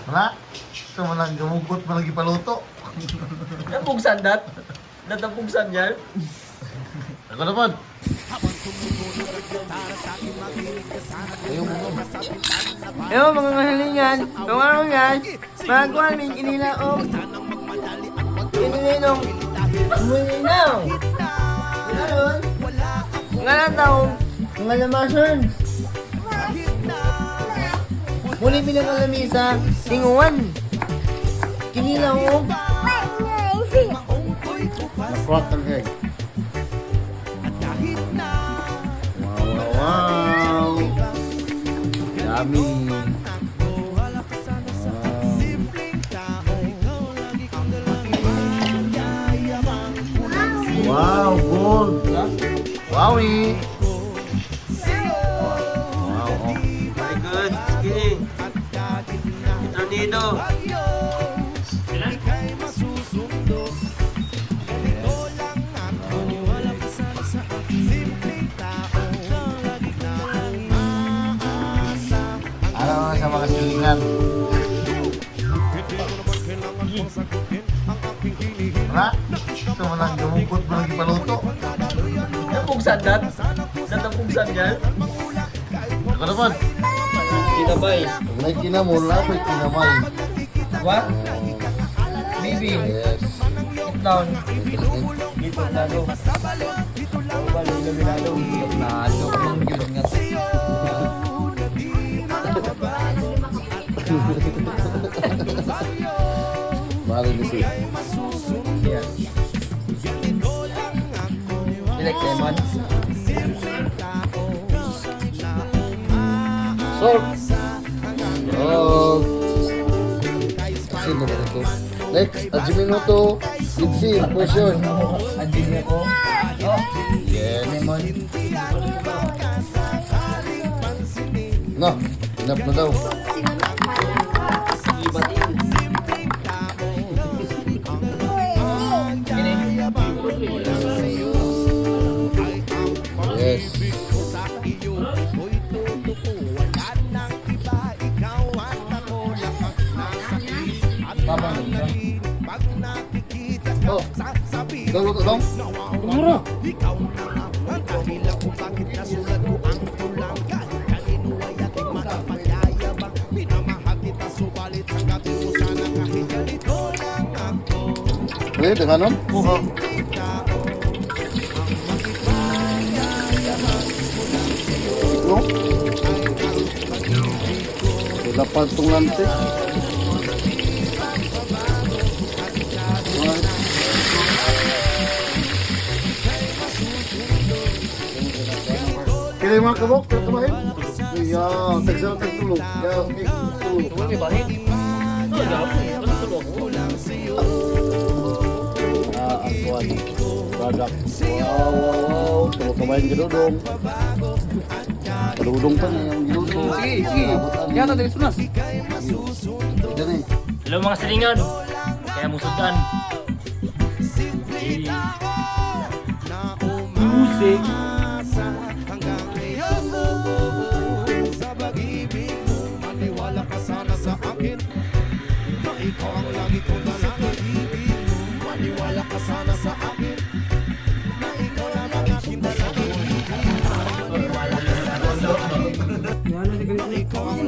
Wala. Ito mo lang gamugot mo lagi paluto. Napugsan dat? Natapugsan yan? Ako naman. Ayaw mo naman. Yo, mga kahilingan, kung ano yan, magawa namin kinilaong. Kinilinong, mulinaw. Ngayon, ngalan taong, ngalamason. Muli pinangalamisa, tinguan. Kinilaong. Nakrock ang egg. Wow. Yummy. Wow, gold. Wowie. Wow, oh. Very good. Sige. Tornado. Ano naman sa mga silingan? Wala. Ito mo lang gamugot mo lagi paluto. Napugsan dat? Natapugsan yan? Ako naman. Kinabay. Pag may kinamol, ako'y kinamay. What? Baby. Yes. Sit down. Dito lalo. Balo lalo. Nalo kung yun nga. Bali na siya. Yeah. You like lemon? Salt. Salt. Sino ba ito? Next, Ajinomoto. Itzy, portion. Anjing ako. Oh, Yes. lemon. No, enough na daw. Ibatin. Yes. Oh, daw luto dong? Kumura. Pwede, tengah nun? Oo. Ito? Dapat itong lante. Kaya yung mga kabok, kaya tumahin? Iya, tagsarap tagtulog. Kaya, okay, tulog. Tuwag may bahit. Oh, dapat. Ano tulog ko? Akuan. Badak. Wow, wow, wow. Tulog kamain gedodong. Gedodong pa niya yung gedodong. Sige, sige. Yan na, sunas. Ito na eh. Hello mga silingan. Kaya musudan. Music.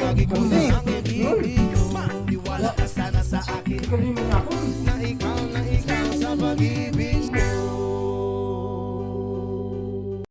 Ikaw